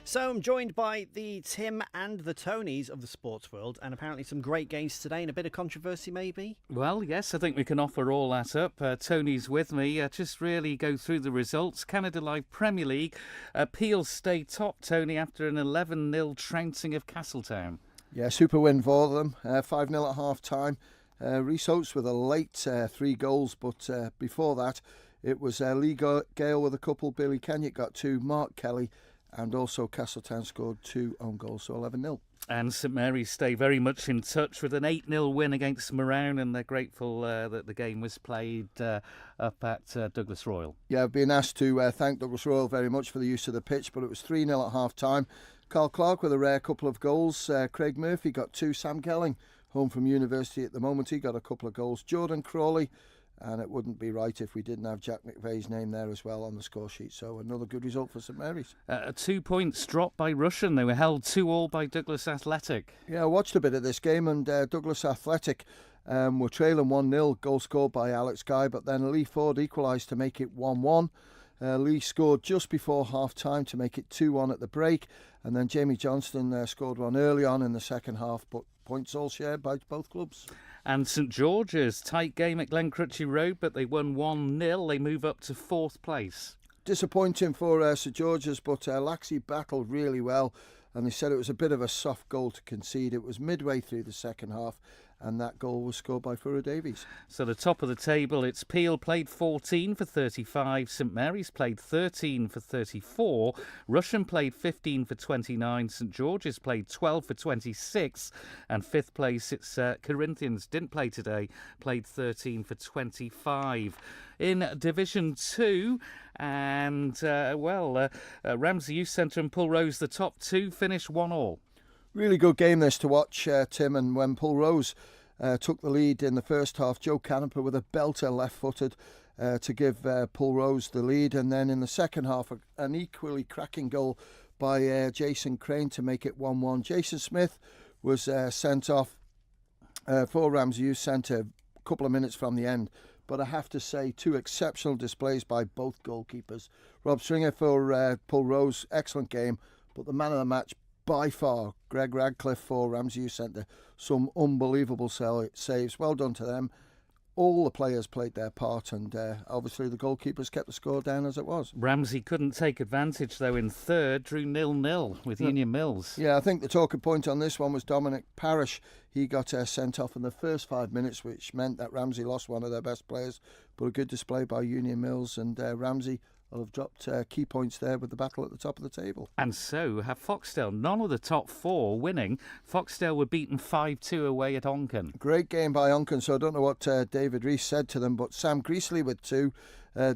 So I'm joined by the Tim and the Tonys of the sports world, and apparently some great games today and a bit of controversy maybe. Well, yes, I think we can offer all that up. Tony's with me. Just really go through the results. Canada Live Premier League. Peel stay top, Tony, after an 11-0 trouncing of Castletown. Yeah, super win for them. 5-0 at half-time. Rhys Oates with a late 3 goals, but before that it was Lee Gale with a couple, Billy Kenyon got 2, Mark Kelly, and also Castletown scored 2 own goals, so 11-0. And St Mary's stay very much in touch with an 8-0 win against Moraun, and they're grateful that the game was played up at Douglas Royal. Yeah, I've been asked to thank Douglas Royal very much for the use of the pitch, but it was 3-0 at half-time. Carl Clark with a rare couple of goals. Craig Murphy got 2. Sam Kelling, home from university at the moment, he got a couple of goals. Jordan Crawley, and it wouldn't be right if we didn't have Jack McVeigh's name there as well on the score sheet. So another good result for St Mary's. 2 points dropped by Russian. They were held 2-2 by Douglas Athletic. Yeah, I watched a bit of this game, and Douglas Athletic were trailing 1-0, goal scored by Alex Guy, but then Lee Ford equalised to make it 1-1. Lee scored just before half-time to make it 2-1 at the break, and then Jamie Johnston scored one early on in the second half, but points all shared by both clubs. And St George's, tight game at Glencrutchy Road, but they won 1-0. They move up to 4th place. Disappointing for St George's, but Laxey battled really well, and they said it was a bit of a soft goal to concede. It was midway through the second half, and that goal was scored by Furrow Davies. So the top of the table, it's Peel played 14 for 35, St Mary's played 13 for 34, Russian played 15 for 29, St George's played 12 for 26, and 5th place, it's Corinthians, didn't play today, played 13 for 25. In Division 2, and Ramsey Youth Centre and Pulrose, the top 2, finished 1-1. Really good game this to watch, Tim, and when Pulrose took the lead in the first half, Joe Canepa with a belter left-footed to give Pulrose the lead, and then in the second half an equally cracking goal by Jason Crane to make it 1-1. Jason Smith was sent off for Ramsey Youth Centre a couple of minutes from the end, but I have to say 2 exceptional displays by both goalkeepers. Rob Stringer for Pulrose, excellent game, but the man of the match by far, Greg Radcliffe for Ramsey Youth Centre. Some unbelievable saves. Well done to them. All the players played their part, and obviously the goalkeepers kept the score down as it was. Ramsey couldn't take advantage, though, in third, drew 0-0 with Union Mills. Yeah, I think the talking point on this one was Dominic Parrish. He got sent off in the first 5 minutes, which meant that Ramsey lost one of their best players, but a good display by Union Mills, and Ramsey will have dropped key points there with the battle at the top of the table. And so have Foxdale. None of the top 4 winning. Foxdale were beaten 5-2 away at Onken. Great game by Onken, so I don't know what David Rees said to them, but Sam Greasley with 2,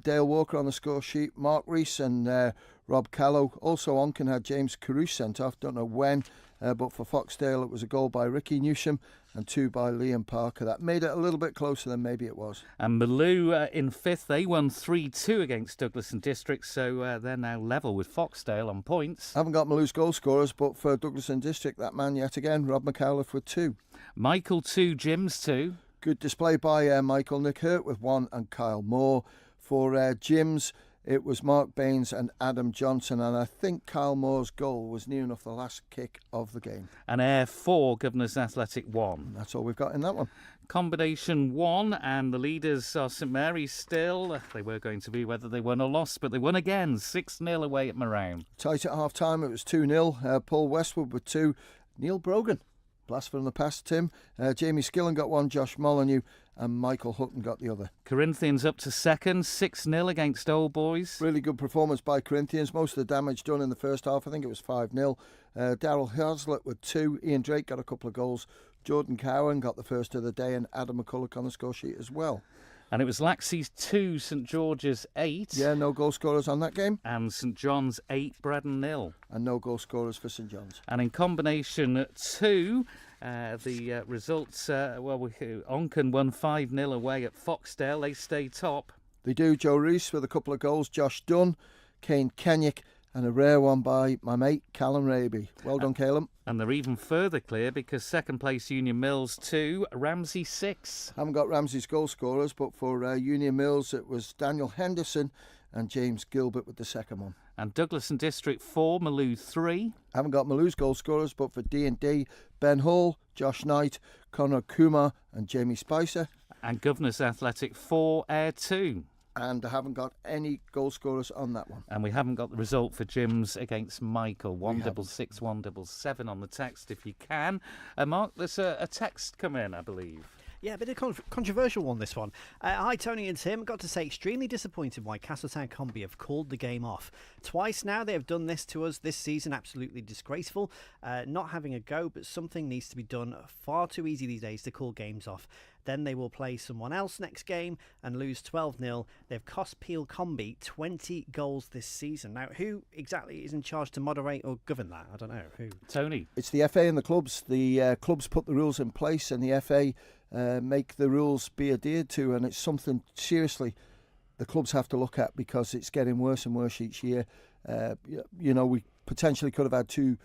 Dale Walker on the score sheet, Mark Rees and Rob Callow. Also Onken had James Caruso sent off, don't know when, but for Foxdale it was a goal by Ricky Newsham and 2 by Liam Parker. That made it a little bit closer than maybe it was. And Malou in 5th, they won 3-2 against Douglas and District, so they're now level with Foxdale on points. I haven't got Malou's goal scorers, but for Douglas and District, that man yet again, Rob McAuliffe with 2. Michael 2, Jim's 2. Good display by Michael. Nick Hurt with 1 and Kyle Moore. For Jim's, it was Mark Baines and Adam Johnson, and I think Kyle Moore's goal was near enough the last kick of the game. And Air 4, Governors Athletic 1. That's all we've got in that one. Combination 1, and the leaders are St Mary's still. They were going to be whether they won or lost, but they won again, 6-0 away at Moraun. Tight at half-time, it was 2-0. Paul Westwood with 2. Neil Brogan, blast from the past, Tim. Jamie Skillen got 1, Josh Molyneux, and Michael Hutton got the other. Corinthians up to 2nd, 6-0 against Old Boys. Really good performance by Corinthians. Most of the damage done in the first half. I think it was 5-0. Darryl Hazlitt with 2. Ian Drake got a couple of goals. Jordan Cowan got the first of the day, and Adam McCulloch on the score sheet as well. And it was Laxey's 2, St George's 8. Yeah, no goal scorers on that game. And St John's 8, Braddon 0. And no goal scorers for St John's. And in combination 2, the results, Onken won 5-0 away at Foxdale. They stay top. They do. Joe Rees with a couple of goals. Josh Dunn, Kane Kenyick, and a rare one by my mate Callum Raby. Well done, Calum. And they're even further clear because second place Union Mills 2, Ramsey 6. Haven't got Ramsey's goal scorers, but for Union Mills it was Daniel Henderson and James Gilbert with the second one. And Douglas and District 4, Maloo 3. Haven't got Maloo's goal scorers, but for D&D, Ben Hall, Josh Knight, Conor Kumar and Jamie Spicer. And Governors Athletic 4, Air 2. And I haven't got any goal scorers on that one. And we haven't got the result for Jim's against Michael. 166 177 on the text if you can. Mark, there's a text come in, I believe. Yeah, a bit of controversial one, this one. Hi, Tony and Tim. Got to say, extremely disappointed why Castletown Combi have called the game off. Twice now they have done this to us this season. Absolutely disgraceful. Not having a go, but something needs to be done. Far too easy these days to call games off. Then they will play someone else next game and lose 12-0. They've cost Peel Combi 20 goals this season. Now, who exactly is in charge to moderate or govern that? I don't know. Who? Tony. It's the FA and the clubs. The clubs put the rules in place and the FA make the rules be adhered to. And it's something, seriously, the clubs have to look at because it's getting worse and worse each year. We potentially could have had two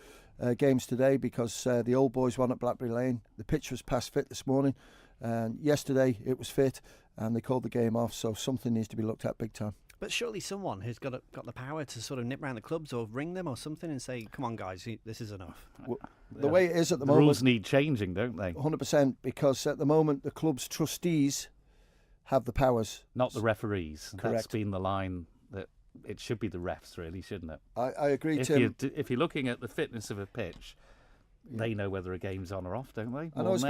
games today because the old boys won at Blackberry Lane. The pitch was past fit this morning. And yesterday it was fit and they called the game off, so something needs to be looked at big time. But surely someone who's got the power to sort of nip round the clubs or ring them or something and say, come on guys, this is enough. Well, the way it is at the The moment, rules need changing, don't they? 100%, because at the moment the club's trustees have the powers. Not the referees. Correct. That's been the line that it should be the refs, really, shouldn't it? I agree, Tim. If you're looking at the fitness of a pitch, they know whether a game's on or off, don't they? I know it's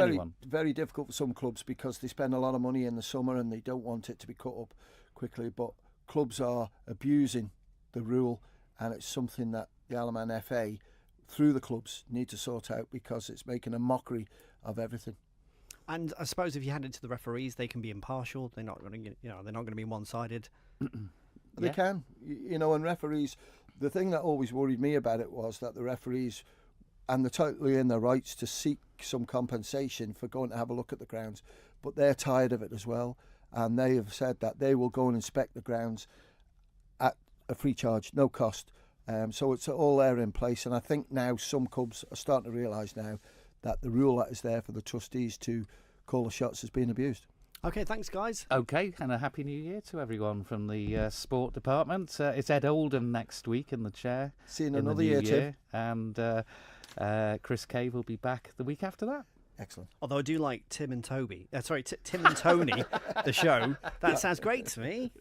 very difficult for some clubs because they spend a lot of money in the summer and they don't want it to be cut up quickly, but clubs are abusing the rule and it's something that the Alaman FA, through the clubs, need to sort out because it's making a mockery of everything. And I suppose if you hand it to the referees, they can be impartial. They're not going to, they're not going to be one-sided. They can, and referees. The thing that always worried me about it was that the referees, and they're totally in their rights to seek some compensation for going to have a look at the grounds, but they're tired of it as well, and they have said that they will go and inspect the grounds at a free charge, no cost. So it's all there in place, and I think now some clubs are starting to realise now that the rule that is there for the trustees to call the shots has been abused. Okay, thanks, guys. Okay, and a Happy New Year to everyone from the sport department. It's Ed Oldham next week in the chair. See you in the another new year, Tim. And Chris Cave will be back the week after that. Excellent. Although I do like Tim and Tony, the show. That sounds great to me.